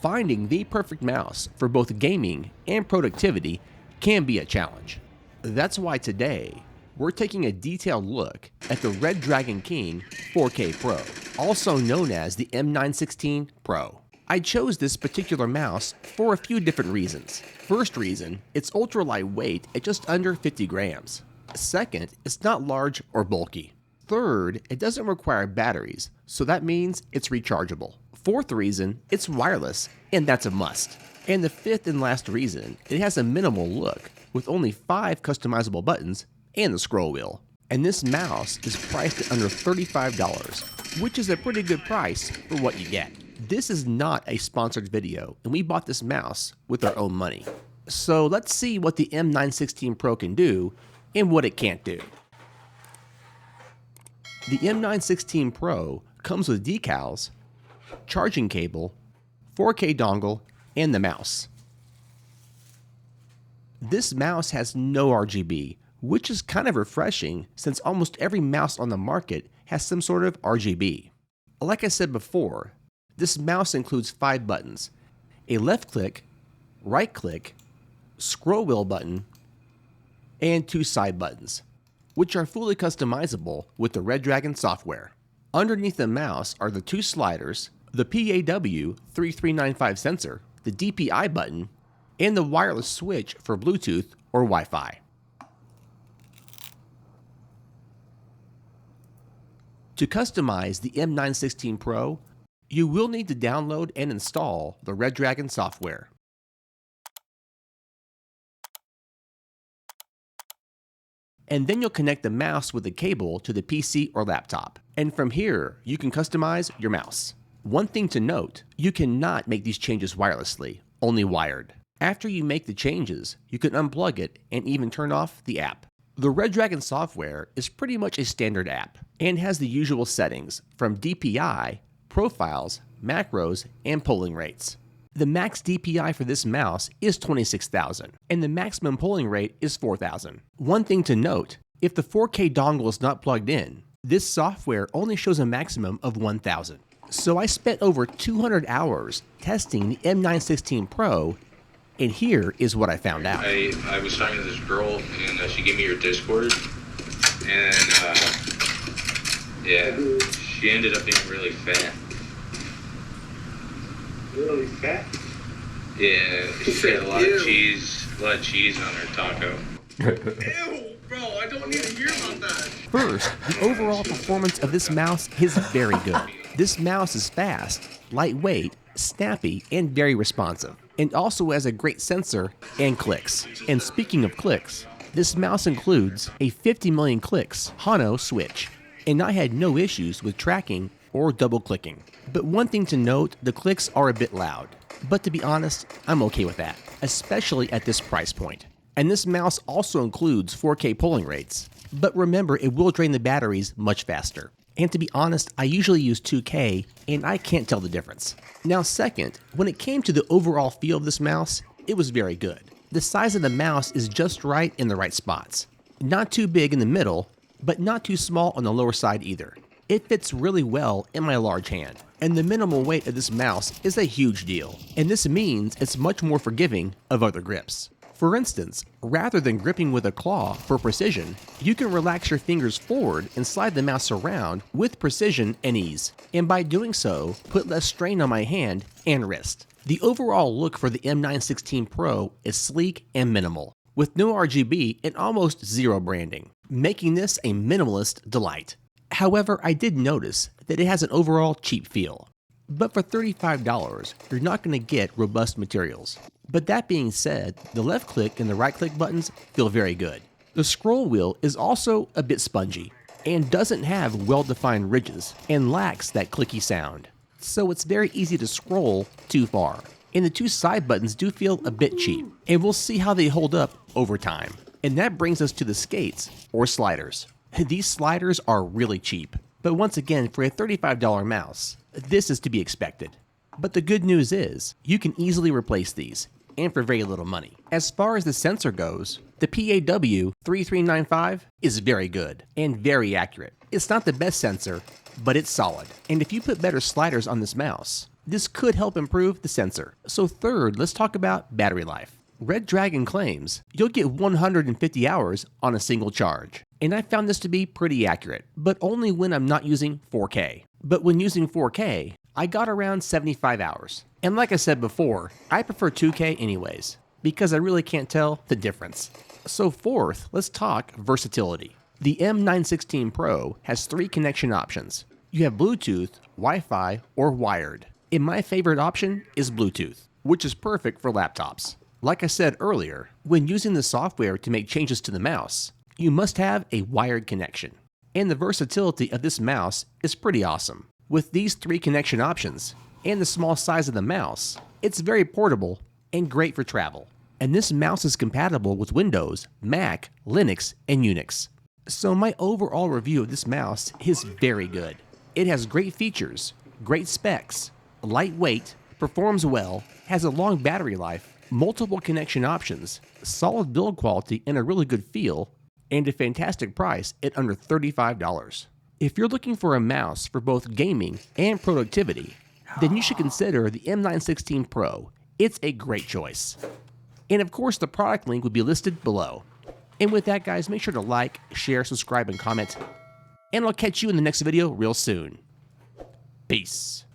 Finding the perfect mouse for both gaming and productivity can be a challenge. That's why today, we're taking a detailed look at the Redragon King 4K Pro, also known as the M916 Pro. I chose this particular mouse for a few different reasons. First reason, it's ultra lightweight at just under 50 grams. Second, it's not large or bulky. Third, it doesn't require batteries, so that means it's rechargeable. Fourth reason, it's wireless, and that's a must. And the fifth and last reason, it has a minimal look with only 5 customizable buttons and the scroll wheel. And this mouse is priced at under $35, which is a pretty good price for what you get. This is not a sponsored video, and we bought this mouse with our own money. So let's see what the M916 Pro can do and what it can't do. The M916 Pro comes with decals, charging cable, 4K dongle, and the mouse. This mouse has no RGB, which is kind of refreshing since almost every mouse on the market has some sort of RGB. Like I said before, this mouse includes 5 buttons: a left click, right click, scroll wheel button, and 2 side buttons, which are fully customizable with the Redragon software. Underneath the mouse are the 2 sliders, the PAW3395 sensor, the DPI button, and the wireless switch for Bluetooth or Wi-Fi. To customize the M916 Pro, you will need to download and install the Redragon software. And then you'll connect the mouse with a cable to the PC or laptop. And from here, you can customize your mouse. One thing to note, you cannot make these changes wirelessly, only wired. After you make the changes, you can unplug it and even turn off the app. The Redragon software is pretty much a standard app and has the usual settings from DPI, profiles, macros, and polling rates. The max DPI for this mouse is 26,000, and the maximum polling rate is 4,000. One thing to note, if the 4K dongle is not plugged in, this software only shows a maximum of 1,000. So I spent over 200 hours testing the M916 Pro, and here is what I found out. I was talking to this girl, and she gave me her Discord, and yeah, she ended up being really fat. Really fat? Yeah, she had a lot of cheese on her taco. Ew, bro, I don't need to hear about that. First, the overall performance of this mouse is very good. This mouse is fast, lightweight, snappy, and very responsive, and also has a great sensor and clicks. And speaking of clicks, this mouse includes a 50 million clicks Hano switch, and I had no issues with tracking or double clicking. But one thing to note, the clicks are a bit loud. But to be honest, I'm okay with that, especially at this price point. And this mouse also includes 4K polling rates. But remember, it will drain the batteries much faster. And to be honest, I usually use 2K, and I can't tell the difference. Now second, when it came to the overall feel of this mouse, it was very good. The size of the mouse is just right in the right spots. Not too big in the middle, but not too small on the lower side either. It fits really well in my large hand, and the minimal weight of this mouse is a huge deal, and this means it's much more forgiving of other grips. For instance, rather than gripping with a claw for precision, you can relax your fingers forward and slide the mouse around with precision and ease, and by doing so, put less strain on my hand and wrist. The overall look for the M916 Pro is sleek and minimal, with no RGB and almost zero branding, making this a minimalist delight. However, I did notice that it has an overall cheap feel. But for $35, you're not going to get robust materials. But that being said, the left click and the right click buttons feel very good. The scroll wheel is also a bit spongy and doesn't have well-defined ridges and lacks that clicky sound. So it's very easy to scroll too far. And the 2 side buttons do feel a bit cheap, and we'll see how they hold up over time. And that brings us to the skates or sliders. These sliders are really cheap, but once again, for a $35 mouse, this is to be expected. But the good news is, you can easily replace these, and for very little money. As far as the sensor goes, the PAW3395 is very good, and very accurate. It's not the best sensor, but it's solid. And if you put better sliders on this mouse, This could help improve the sensor. So third, let's talk about battery life. Redragon claims you'll get 150 hours on a single charge, and I found this to be pretty accurate, but only when I'm not using 4K. But when using 4K, I got around 75 hours. And like I said before, I prefer 2K anyways, because I really can't tell the difference. So fourth, let's talk versatility. The M916 Pro has 3 connection options. You have Bluetooth, Wi-Fi, or wired. And my favorite option is Bluetooth, which is perfect for laptops. Like I said earlier, when using the software to make changes to the mouse, you must have a wired connection. And the versatility of this mouse is pretty awesome. With these 3 connection options and the small size of the mouse, it's very portable and great for travel. And this mouse is compatible with Windows, Mac, Linux, and Unix. So my overall review of this mouse is very good. It has great features, great specs, lightweight, performs well, has a long battery life, multiple connection options, solid build quality and a really good feel, and a fantastic price at under $35. If you're looking for a mouse for both gaming and productivity, then you should consider the M916 Pro. It's a great choice. And of course, the product link will be listed below. And with that, guys, make sure to like, share, subscribe, and comment. And I'll catch you in the next video real soon. Peace.